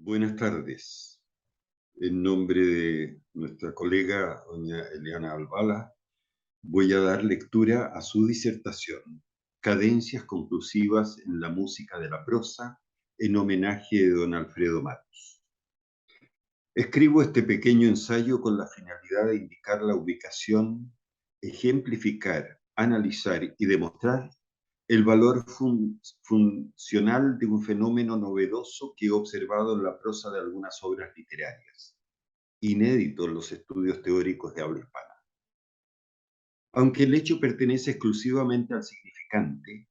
Buenas tardes. En nombre de nuestra colega, doña Eliana Albala, voy a dar lectura a su disertación, Cadencias conclusivas en la música de la prosa, en homenaje de don Alfredo Matos. Escribo este pequeño ensayo con la finalidad de indicar la ubicación, ejemplificar, analizar y demostrar el valor funcional de un fenómeno novedoso que he observado en la prosa de algunas obras literarias, inédito en los estudios teóricos de habla hispana. Aunque el hecho pertenece exclusivamente al significante,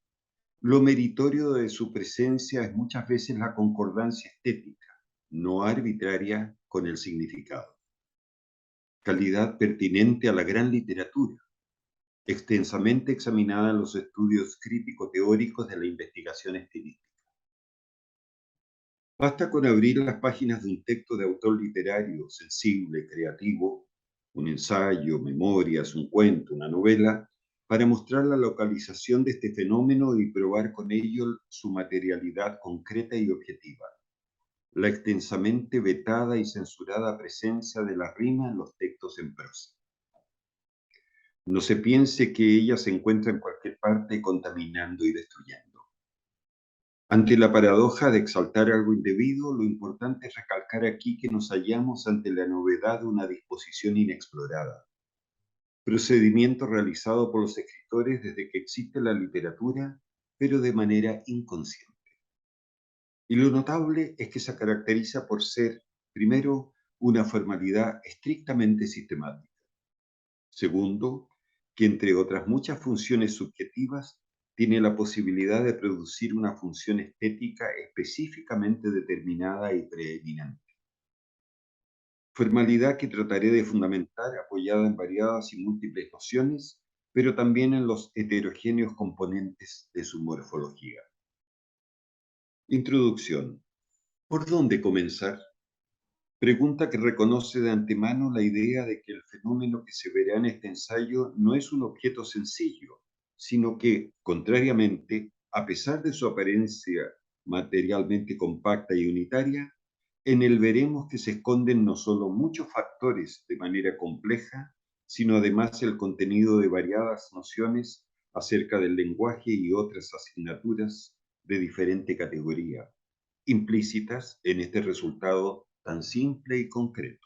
lo meritorio de su presencia es muchas veces la concordancia estética, no arbitraria, con el significado. Calidad pertinente a la gran literatura, extensamente examinada en los estudios crítico-teóricos de la investigación estilística. Basta con abrir las páginas de un texto de autor literario, sensible, creativo, un ensayo, memorias, un cuento, una novela, para mostrar la localización de este fenómeno y probar con ello su materialidad concreta y objetiva, la extensamente vetada y censurada presencia de la rima en los textos en prosa. No se piense que ella se encuentra en cualquier parte contaminando y destruyendo. Ante la paradoja de exaltar algo indebido, lo importante es recalcar aquí que nos hallamos ante la novedad de una disposición inexplorada, procedimiento realizado por los escritores desde que existe la literatura, pero de manera inconsciente. Y lo notable es que se caracteriza por ser, primero, una formalidad estrictamente sistemática. Segundo, que entre otras muchas funciones subjetivas, tiene la posibilidad de producir una función estética específicamente determinada y preeminente. Formalidad que trataré de fundamentar apoyada en variadas y múltiples nociones, pero también en los heterogéneos componentes de su morfología. Introducción. ¿Por dónde comenzar? Pregunta que reconoce de antemano la idea de que el fenómeno que se verá en este ensayo no es un objeto sencillo, sino que, contrariamente, a pesar de su apariencia materialmente compacta y unitaria, en él veremos que se esconden no solo muchos factores de manera compleja, sino además el contenido de variadas nociones acerca del lenguaje y otras asignaturas de diferente categoría, implícitas en este resultado tan simple y concreto.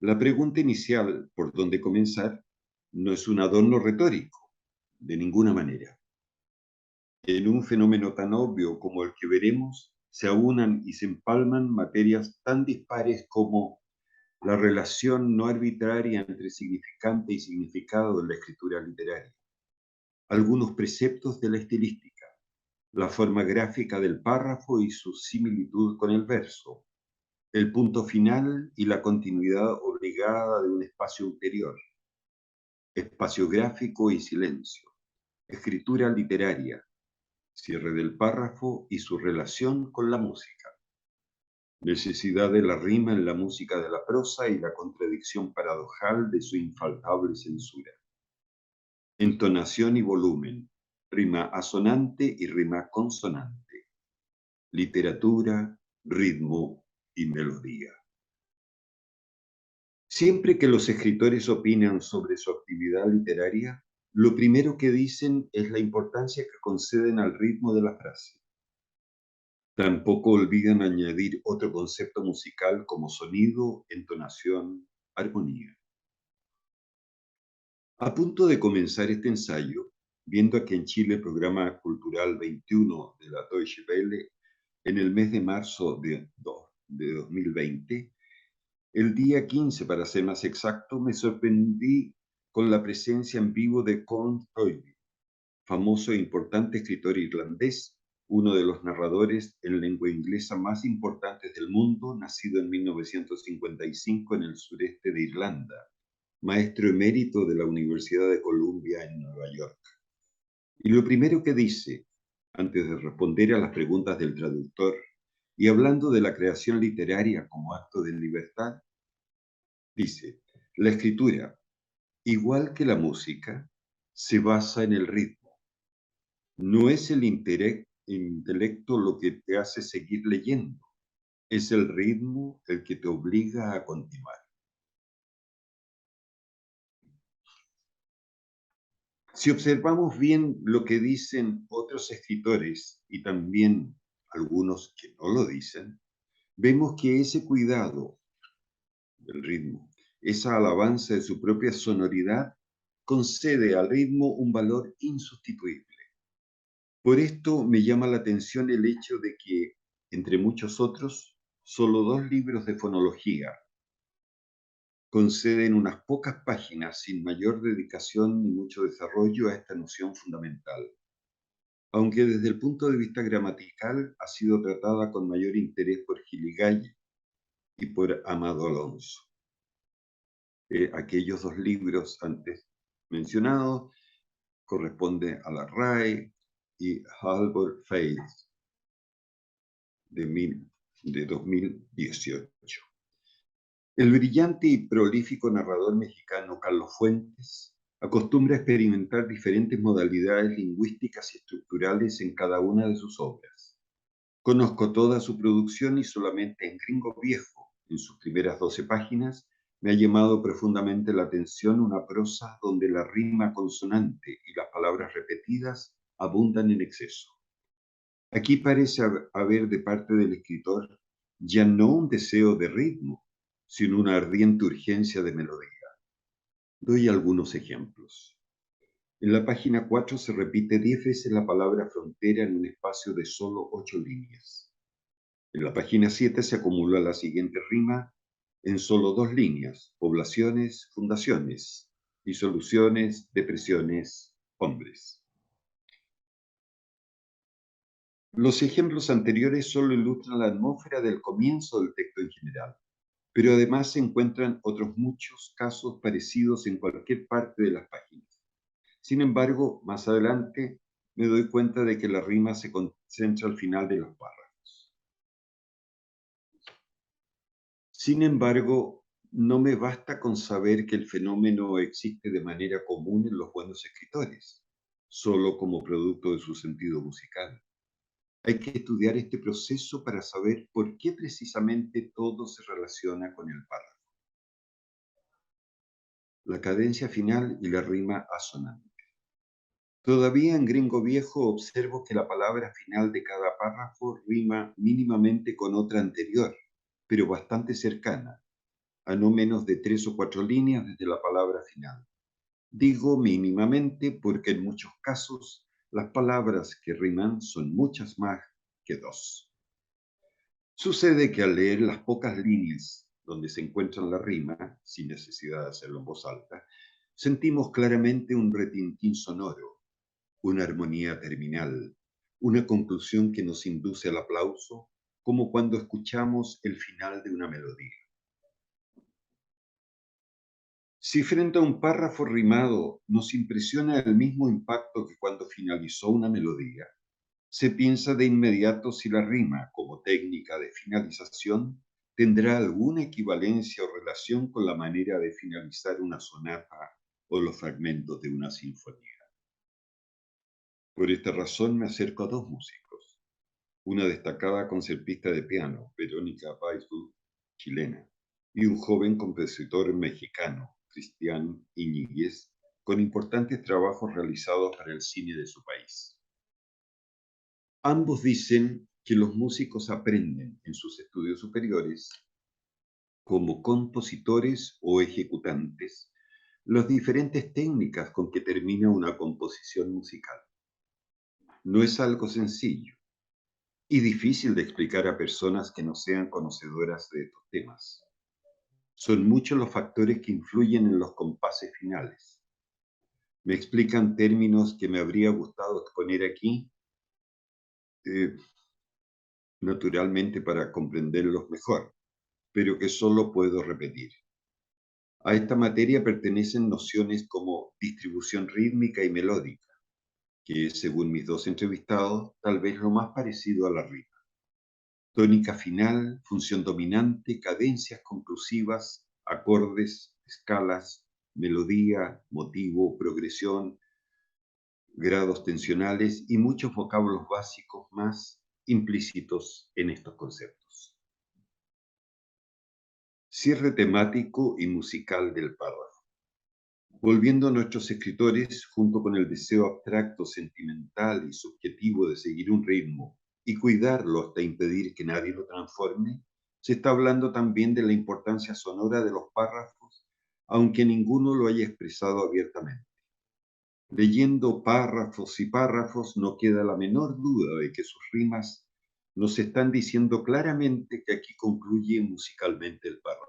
La pregunta inicial, ¿por dónde comenzar?, no es un adorno retórico, de ninguna manera. En un fenómeno tan obvio como el que veremos, se aunan y se empalman materias tan dispares como la relación no arbitraria entre significante y significado en la escritura literaria, algunos preceptos de la estilística, la forma gráfica del párrafo y su similitud con el verso, el punto final y la continuidad obligada de un espacio ulterior, espacio gráfico y silencio, escritura literaria, cierre del párrafo y su relación con la música, necesidad de la rima en la música de la prosa y la contradicción paradojal de su infaltable censura, entonación y volumen, rima asonante y rima consonante, literatura, ritmo y melodía. Siempre que los escritores opinan sobre su actividad literaria, lo primero que dicen es la importancia que conceden al ritmo de la frase. Tampoco olvidan añadir otro concepto musical como sonido, entonación, armonía. A punto de comenzar este ensayo, viendo que en Chile el programa cultural 21 de la Deutsche Welle en el mes de marzo de 2020, el día 15, para ser más exacto, me sorprendí con la presencia en vivo de Colm Tóibín, famoso e importante escritor irlandés, uno de los narradores en lengua inglesa más importantes del mundo, nacido en 1955 en el sureste de Irlanda, maestro emérito de la Universidad de Columbia en Nueva York. Y lo primero que dice, antes de responder a las preguntas del traductor, y hablando de la creación literaria como acto de libertad, dice, la escritura, igual que la música, se basa en el ritmo. No es el intelecto lo que te hace seguir leyendo, Es el ritmo el que te obliga a continuar. Si observamos bien lo que dicen otros escritores y también algunos que no lo dicen, vemos que ese cuidado del ritmo, esa alabanza de su propia sonoridad, concede al ritmo un valor insustituible. Por esto me llama la atención el hecho de que, entre muchos otros, solo 2 libros de fonología conceden unas pocas páginas sin mayor dedicación ni mucho desarrollo a esta noción fundamental, aunque desde el punto de vista gramatical ha sido tratada con mayor interés por Gil y por Amado Alonso. Aquellos 2 libros antes mencionados corresponden a la RAE y Halvor Faith de 2018. El brillante y prolífico narrador mexicano Carlos Fuentes acostumbra a experimentar diferentes modalidades lingüísticas y estructurales en cada una de sus obras. Conozco toda su producción y solamente en Gringo Viejo, en sus primeras 12 páginas, me ha llamado profundamente la atención una prosa donde la rima consonante y las palabras repetidas abundan en exceso. Aquí parece haber de parte del escritor ya no un deseo de ritmo, sino una ardiente urgencia de melodía. Doy algunos ejemplos. En la página 4 se repite 10 veces la palabra frontera en un espacio de solo 8 líneas. En la página 7 se acumula la siguiente rima en solo 2 líneas: poblaciones, fundaciones, disoluciones, depresiones, hombres. Los ejemplos anteriores solo ilustran la atmósfera del comienzo del texto en general, pero además se encuentran otros muchos casos parecidos en cualquier parte de las páginas. Sin embargo, más adelante me doy cuenta de que la rima se concentra al final de los párrafos. Sin embargo, no me basta con saber que el fenómeno existe de manera común en los buenos escritores, solo como producto de su sentido musical. Hay que estudiar este proceso para saber por qué precisamente todo se relaciona con el párrafo, la cadencia final y la rima asonante. Todavía en Gringo Viejo observo que la palabra final de cada párrafo rima mínimamente con otra anterior, pero bastante cercana, a no menos de 3 o 4 líneas desde la palabra final. Digo mínimamente porque en muchos casos las palabras que riman son muchas más que 2. Sucede que al leer las pocas líneas donde se encuentra la rima, sin necesidad de hacerlo en voz alta, sentimos claramente un retintín sonoro, una armonía terminal, una conclusión que nos induce al aplauso, como cuando escuchamos el final de una melodía. Si frente a un párrafo rimado nos impresiona el mismo impacto que cuando finalizó una melodía, se piensa de inmediato si la rima, como técnica de finalización, tendrá alguna equivalencia o relación con la manera de finalizar una sonata o los fragmentos de una sinfonía. Por esta razón me acerco a 2 músicos, una destacada concertista de piano, Verónica Weisbuch, chilena, y un joven compositor mexicano, Cristian Iñiguez, con importantes trabajos realizados para el cine de su país. Ambos dicen que los músicos aprenden en sus estudios superiores, como compositores o ejecutantes, las diferentes técnicas con que termina una composición musical. No es algo sencillo y difícil de explicar a personas que no sean conocedoras de estos temas. Son muchos los factores que influyen en los compases finales. Me explican términos que me habría gustado exponer aquí, eh, naturalmente para comprenderlos mejor, pero que solo puedo repetir. A esta materia pertenecen nociones como distribución rítmica y melódica, que es, según mis 2 entrevistados, tal vez lo más parecido a la rima. Tónica final, función dominante, cadencias conclusivas, acordes, escalas, melodía, motivo, progresión, grados tensionales y muchos vocablos básicos más implícitos en estos conceptos. Cierre temático y musical del párrafo. Volviendo a nuestros escritores, junto con el deseo abstracto, sentimental y subjetivo de seguir un ritmo y cuidarlo hasta impedir que nadie lo transforme, se está hablando también de la importancia sonora de los párrafos, aunque ninguno lo haya expresado abiertamente. Leyendo párrafos y párrafos, no queda la menor duda de que sus rimas nos están diciendo claramente que aquí concluye musicalmente el párrafo.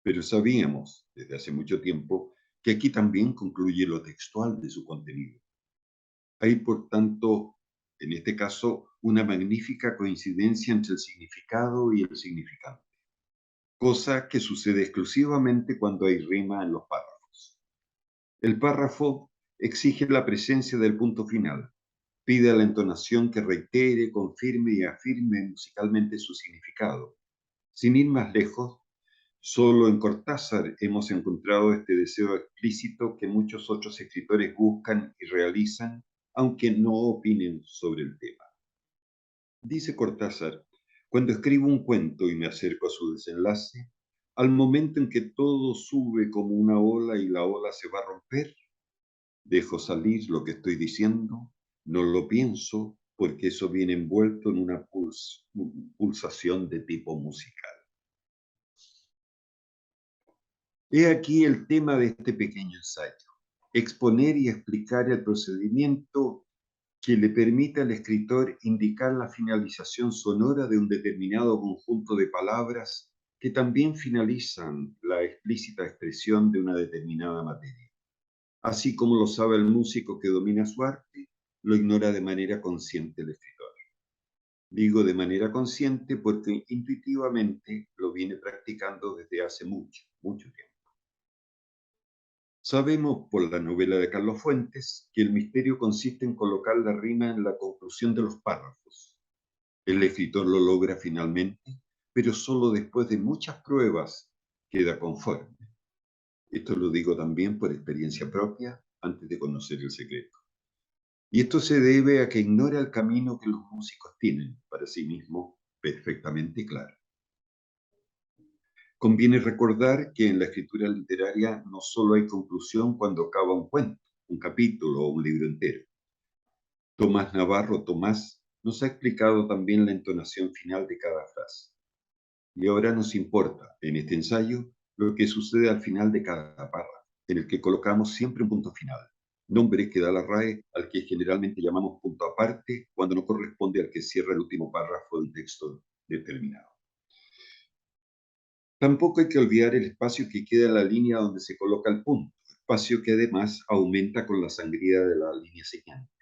Pero sabíamos desde hace mucho tiempo que aquí también concluye lo textual de su contenido. Hay, por tanto, en este caso, una magnífica coincidencia entre el significado y el significante, cosa que sucede exclusivamente cuando hay rima en los párrafos. El párrafo exige la presencia del punto final, pide a la entonación que reitere, confirme y afirme musicalmente su significado. Sin ir más lejos, solo en Cortázar hemos encontrado este deseo explícito que muchos otros escritores buscan y realizan, aunque no opinen sobre el tema. Dice Cortázar, cuando escribo un cuento y me acerco a su desenlace, al momento en que todo sube como una ola y la ola se va a romper, dejo salir lo que estoy diciendo, no lo pienso, porque eso viene envuelto en una pulsación de tipo musical. He aquí el tema de este pequeño ensayo: exponer y explicar el procedimiento que le permite al escritor indicar la finalización sonora de un determinado conjunto de palabras que también finalizan la explícita expresión de una determinada materia. Así como lo sabe el músico que domina su arte, lo ignora de manera consciente el escritor. Digo de manera consciente porque intuitivamente lo viene practicando desde hace mucho, mucho tiempo. Sabemos por la novela de Carlos Fuentes que el misterio consiste en colocar la rima en la conclusión de los párrafos. El escritor lo logra finalmente, pero solo después de muchas pruebas queda conforme. Esto lo digo también por experiencia propia antes de conocer el secreto. Y esto se debe a que ignora el camino que los músicos tienen para sí mismos perfectamente claro. Conviene recordar que en la escritura literaria no solo hay conclusión cuando acaba un cuento, un capítulo o un libro entero. Tomás Navarro Tomás nos ha explicado también la entonación final de cada frase. Y ahora nos importa, en este ensayo, lo que sucede al final de cada párrafo, en el que colocamos siempre un punto final, nombre que da la RAE al que generalmente llamamos punto aparte cuando no corresponde al que cierra el último párrafo del texto determinado. Tampoco hay que olvidar el espacio que queda en la línea donde se coloca el punto, espacio que además aumenta con la sangría de la línea siguiente.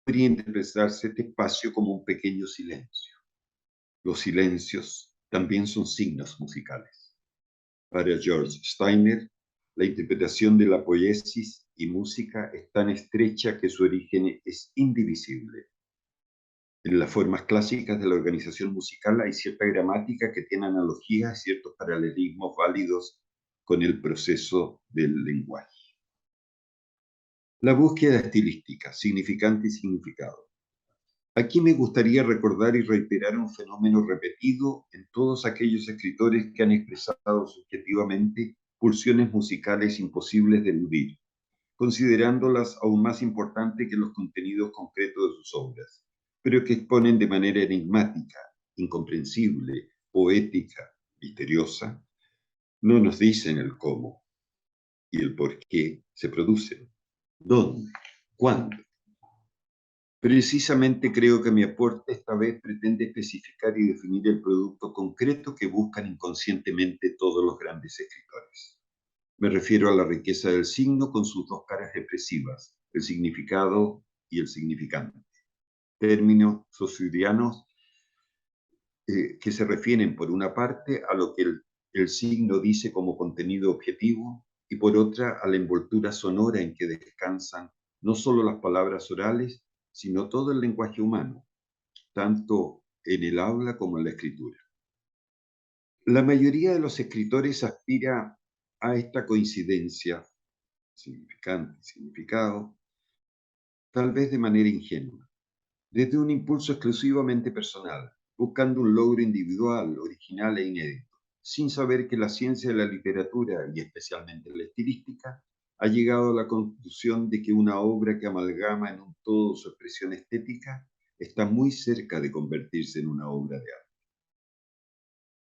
Podría interpretarse este espacio como un pequeño silencio. Los silencios también son signos musicales. Para George Steiner, la interpretación de la poiesis y música es tan estrecha que su origen es indivisible. En las formas clásicas de la organización musical hay cierta gramática que tiene analogías y ciertos paralelismos válidos con el proceso del lenguaje. La búsqueda estilística, significante y significado. Aquí me gustaría recordar y reiterar un fenómeno repetido en todos aquellos escritores que han expresado subjetivamente pulsiones musicales imposibles de eludir, considerándolas aún más importantes que los contenidos concretos de sus obras, pero que exponen de manera enigmática, incomprensible, poética, misteriosa. No nos dicen el cómo y el por qué se producen, dónde, cuándo. Precisamente creo que mi aporte esta vez pretende especificar y definir el producto concreto que buscan inconscientemente todos los grandes escritores. Me refiero a la riqueza del signo con sus dos caras expresivas, el significado y el significante. Términos saussurianos que se refieren por una parte a lo que el signo dice como contenido objetivo y por otra a la envoltura sonora en que descansan no solo las palabras orales, sino todo el lenguaje humano, tanto en el habla como en la escritura. La mayoría de los escritores aspira a esta coincidencia, significante y significado, tal vez de manera ingenua, desde un impulso exclusivamente personal, buscando un logro individual, original e inédito, sin saber que la ciencia de la literatura, y especialmente la estilística, ha llegado a la conclusión de que una obra que amalgama en un todo su expresión estética está muy cerca de convertirse en una obra de arte.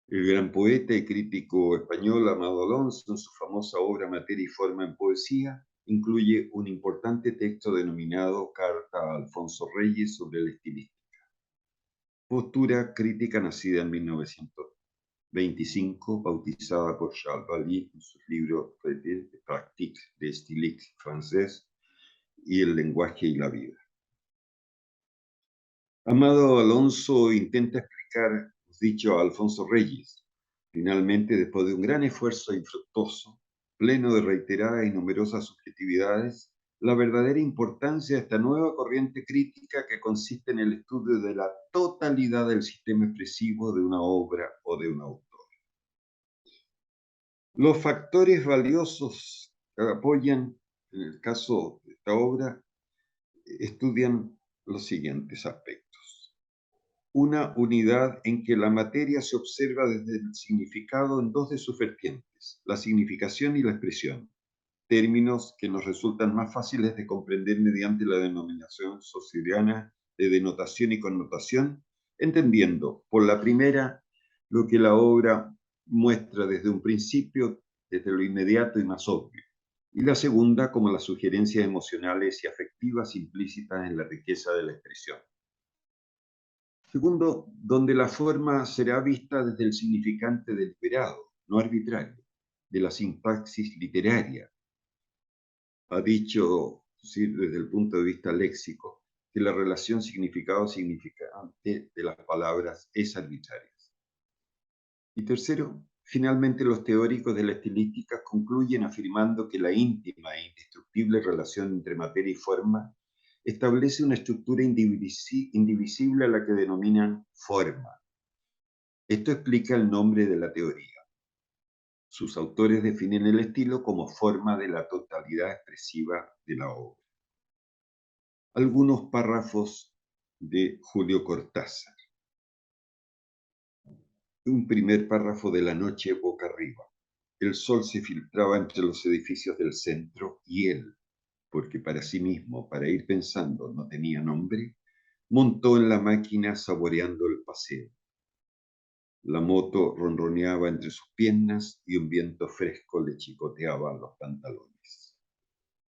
El gran poeta y crítico español Amado Alonso, en su famosa obra Materia y Forma en Poesía, incluye un importante texto denominado Carta a Alfonso Reyes sobre la estilística. Postura crítica nacida en 1925, bautizada por Charles Bailly en su libro Pratique de stylistique francés y el lenguaje y la vida. Amado Alonso intenta explicar los dichos a Alfonso Reyes. Finalmente, después de un gran esfuerzo infructuoso, pleno de reiteradas y numerosas subjetividades, la verdadera importancia de esta nueva corriente crítica que consiste en el estudio de la totalidad del sistema expresivo de una obra o de un autor. Los factores valiosos que apoyan, en el caso de esta obra, estudian los siguientes aspectos. Una unidad en que la materia se observa desde el significado en dos de sus vertientes, la significación y la expresión, términos que nos resultan más fáciles de comprender mediante la denominación sociediana de denotación y connotación, entendiendo por la primera lo que la obra muestra desde un principio, desde lo inmediato y más obvio, y la segunda como las sugerencias emocionales y afectivas implícitas en la riqueza de la expresión. Segundo, donde la forma será vista desde el significante deliberado, no arbitrario, de la sintaxis literaria. Ha dicho, sí, desde el punto de vista léxico, que la relación significado-significante de las palabras es arbitraria. Y tercero, finalmente los teóricos de la estilística concluyen afirmando que la íntima e indestructible relación entre materia y forma establece una estructura indivisible a la que denominan forma. Esto explica el nombre de la teoría. Sus autores definen el estilo como forma de la totalidad expresiva de la obra. Algunos párrafos de Julio Cortázar. Un primer párrafo de La noche boca arriba. El sol se filtraba entre los edificios del centro y él, porque para sí mismo, para ir pensando, no tenía nombre, montó en la máquina saboreando el paseo. La moto ronroneaba entre sus piernas y un viento fresco le chicoteaba los pantalones.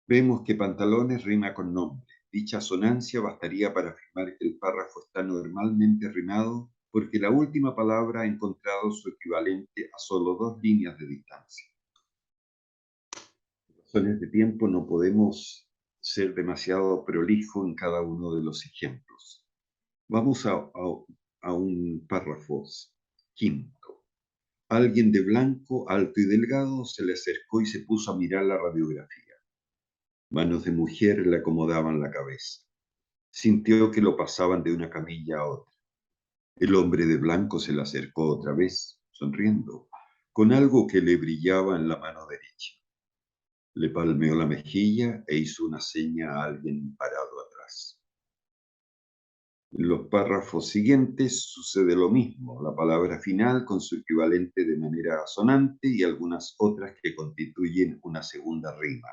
Vemos que pantalones rima con nombre. Dicha asonancia bastaría para afirmar que el párrafo está normalmente rimado porque la última palabra ha encontrado su equivalente a solo 2 líneas de distancia. Por razones de tiempo no podemos ser demasiado prolijo en cada uno de los ejemplos. Vamos a un párrafo quinto. Alguien de blanco, alto y delgado, se le acercó y se puso a mirar la radiografía. Manos de mujer le acomodaban la cabeza. Sintió que lo pasaban de una camilla a otra. El hombre de blanco se le acercó otra vez, sonriendo, con algo que le brillaba en la mano derecha. Le palmeó la mejilla e hizo una seña a alguien parado atrás. En los párrafos siguientes sucede lo mismo, la palabra final con su equivalente de manera asonante y algunas otras que constituyen una segunda rima.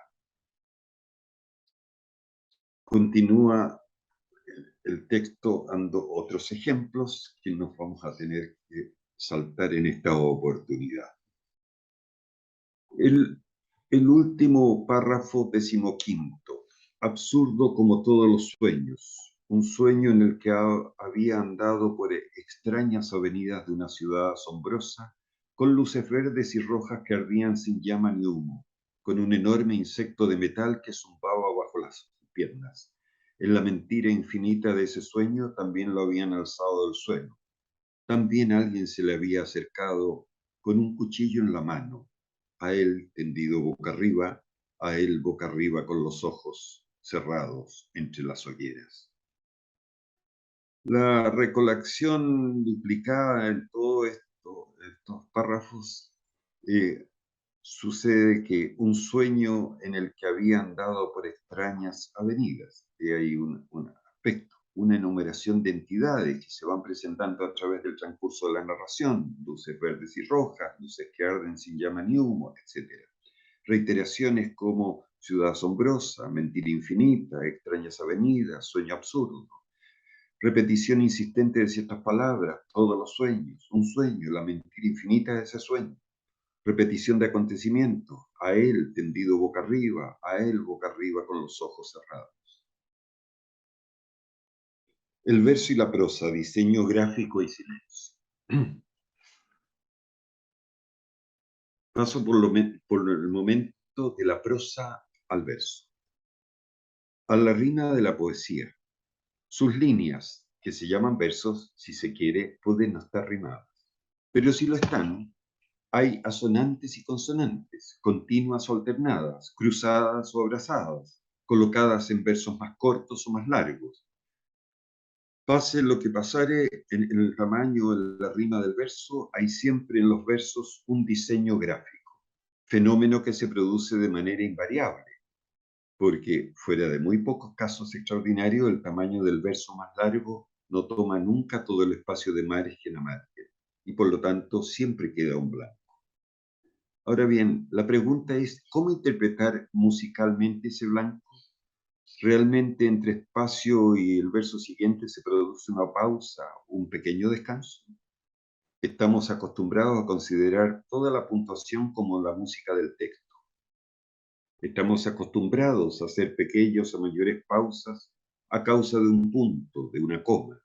Continúa el texto dando otros ejemplos que nos vamos a tener que saltar en esta oportunidad. El último párrafo 15º. Absurdo como todos los sueños. Un sueño en el que había andado por extrañas avenidas de una ciudad asombrosa, con luces verdes y rojas que ardían sin llama ni humo, con un enorme insecto de metal que zumbaba bajo las piernas. En la mentira infinita de ese sueño también lo habían alzado del suelo. También alguien se le había acercado con un cuchillo en la mano, a él tendido boca arriba, a él boca arriba con los ojos cerrados entre las hogueras. La recolección duplicada en todos estos párrafos sucede que un sueño en el que había andado por extrañas avenidas, y hay un aspecto. una enumeración de entidades que se van presentando a través del transcurso de la narración, luces verdes y rojas, luces que arden sin llama ni humo, etc. Reiteraciones como ciudad asombrosa, mentira infinita, extrañas avenidas, sueño absurdo. Repetición insistente de ciertas palabras, todos los sueños, un sueño, la mentira infinita de ese sueño. Repetición de acontecimientos, a él tendido boca arriba, a él boca arriba con los ojos cerrados. El verso y la prosa, diseño gráfico y silencio. Paso por el momento de la prosa al verso. A la rima de la poesía. Sus líneas, que se llaman versos, si se quiere, pueden no estar rimadas. Pero si lo están, hay asonantes y consonantes, continuas o alternadas, cruzadas o abrazadas, colocadas en versos más cortos o más largos. Pase lo que pasare en el tamaño o en la rima del verso, hay siempre en los versos un diseño gráfico, fenómeno que se produce de manera invariable, porque fuera de muy pocos casos extraordinarios, el tamaño del verso más largo no toma nunca todo el espacio de margen a margen, y por lo tanto siempre queda un blanco. Ahora bien, la pregunta es, ¿cómo interpretar musicalmente ese blanco? ¿Realmente entre espacio y el verso siguiente se produce una pausa, un pequeño descanso? Estamos acostumbrados a considerar toda la puntuación como la música del texto. Estamos acostumbrados a hacer pequeñas o mayores pausas a causa de un punto, de una coma.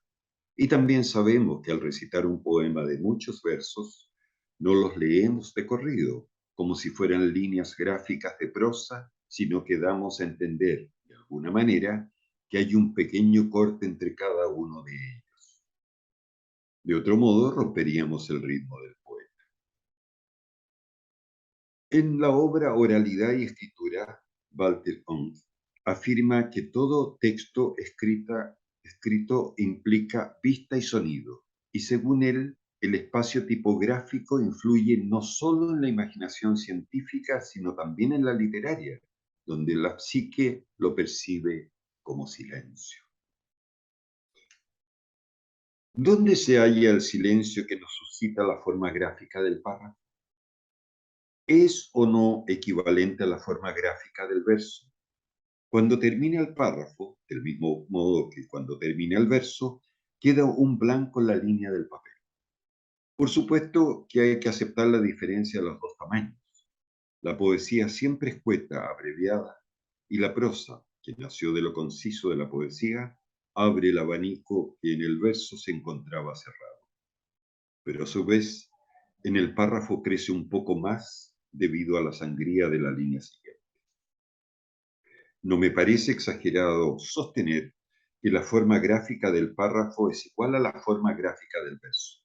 Y también sabemos que al recitar un poema de muchos versos, no los leemos de corrido, como si fueran líneas gráficas de prosa, sino que damos a entender, de alguna manera, que hay un pequeño corte entre cada uno de ellos. De otro modo, romperíamos el ritmo del poema. En la obra Oralidad y Escritura, Walter Ong afirma que todo texto escrito implica vista y sonido, y según él, el espacio tipográfico influye no solo en la imaginación científica, sino también en la literaria, donde la psique lo percibe como silencio. ¿Dónde se halla el silencio que nos suscita la forma gráfica del párrafo? ¿Es o no equivalente a la forma gráfica del verso? Cuando termina el párrafo, del mismo modo que cuando termina el verso, queda un blanco en la línea del papel. Por supuesto que hay que aceptar la diferencia de los dos tamaños. La poesía siempre escueta, abreviada, y la prosa, que nació de lo conciso de la poesía, abre el abanico que en el verso se encontraba cerrado. Pero a su vez, en el párrafo crece un poco más debido a la sangría de la línea siguiente. No me parece exagerado sostener que la forma gráfica del párrafo es igual a la forma gráfica del verso,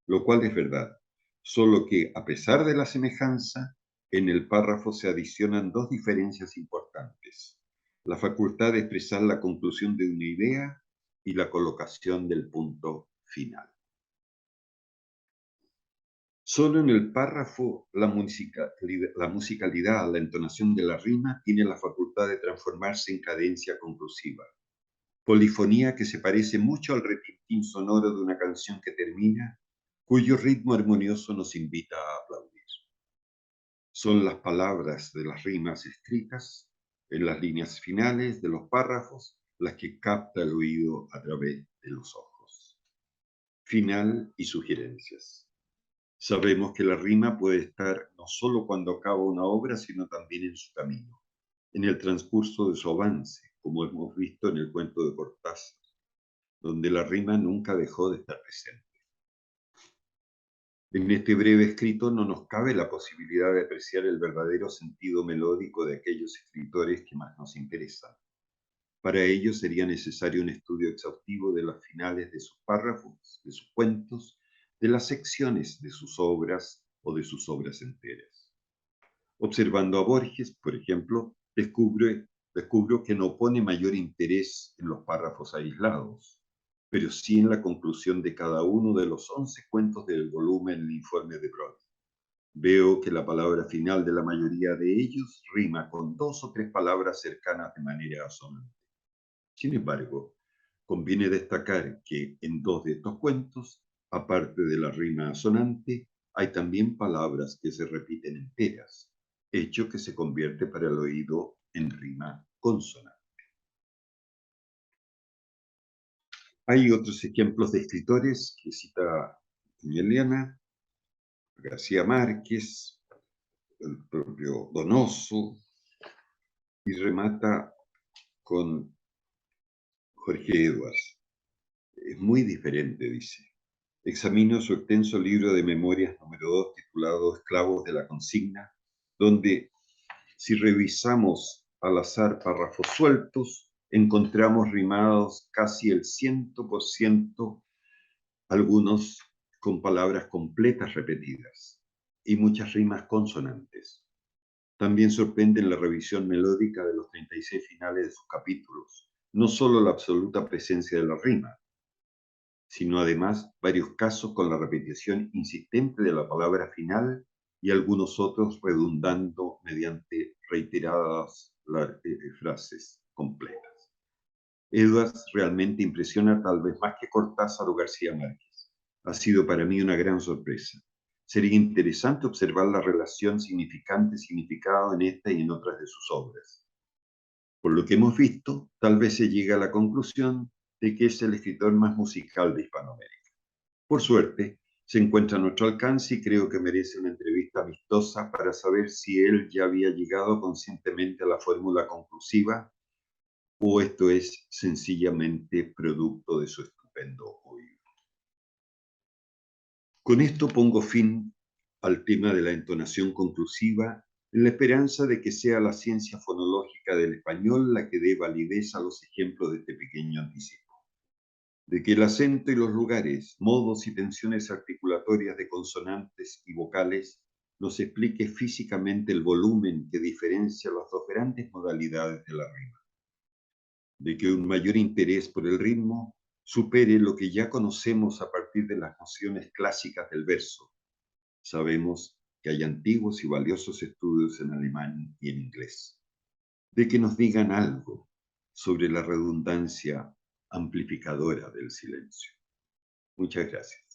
lo cual es verdad, solo que a pesar de la semejanza, en el párrafo se adicionan dos diferencias importantes: la facultad de expresar la conclusión de una idea y la colocación del punto final. Solo en el párrafo la musicalidad, la entonación de la rima tiene la facultad de transformarse en cadencia conclusiva. Polifonía que se parece mucho al retintín sonoro de una canción que termina, cuyo ritmo armonioso nos invita a aplaudir. Son las palabras de las rimas escritas en las líneas finales de los párrafos las que capta el oído a través de los ojos. Final y sugerencias. Sabemos que la rima puede estar no solo cuando acaba una obra, sino también en su camino, en el transcurso de su avance, como hemos visto en el cuento de Cortázar, donde la rima nunca dejó de estar presente. En este breve escrito no nos cabe la posibilidad de apreciar el verdadero sentido melódico de aquellos escritores que más nos interesan. Para ello sería necesario un estudio exhaustivo de las finales de sus párrafos, de sus cuentos, de las secciones de sus obras o de sus obras enteras. Observando a Borges, por ejemplo, descubro que no pone mayor interés en los párrafos aislados, pero sí en la conclusión de cada uno de los 11 cuentos del volumen El informe de Brody. Veo que la palabra final de la mayoría de ellos rima con dos o tres palabras cercanas de manera asonante. Sin embargo, Conviene destacar que en dos de estos cuentos, aparte de la rima asonante, hay también palabras que se repiten enteras, hecho que se convierte para el oído en rima consonante. Hay otros ejemplos de escritores que cita doña Eliana, García Márquez, el propio Donoso, y remata con Jorge Edwards. Es muy diferente, dice. Examino su extenso libro de memorias número 2 titulado Esclavos de la Consigna, donde si revisamos al azar párrafos sueltos, encontramos rimados casi el 100%, algunos con palabras completas repetidas y muchas rimas consonantes. También sorprende en la revisión melódica de los 36 finales de sus capítulos, no solo la absoluta presencia de la rima, sino además varios casos con la repetición insistente de la palabra final y algunos otros redundando mediante reiteradas frases completas. Edwards realmente impresiona tal vez más que Cortázar o García Márquez. Ha sido para mí una gran sorpresa. Sería interesante observar la relación significante-significado en esta y en otras de sus obras. Por lo que hemos visto, tal vez se llega a la conclusión de que es el escritor más musical de Hispanoamérica. Por suerte, se encuentra a nuestro alcance y creo que merece una entrevista amistosa para saber si él ya había llegado conscientemente a la fórmula conclusiva o esto es sencillamente producto de su estupendo oído. Con esto pongo fin al tema de la entonación conclusiva en la esperanza de que sea la ciencia fonológica del español la que dé validez a los ejemplos de este pequeño anticipo. De que el acento y los lugares, modos y tensiones articulatorias de consonantes y vocales nos explique físicamente el volumen que diferencia las dos grandes modalidades de la rima. De que un mayor interés por el ritmo supere lo que ya conocemos a partir de las nociones clásicas del verso. Sabemos que hay antiguos y valiosos estudios en alemán y en inglés. De que nos digan algo sobre la redundancia amplificadora del silencio. Muchas gracias.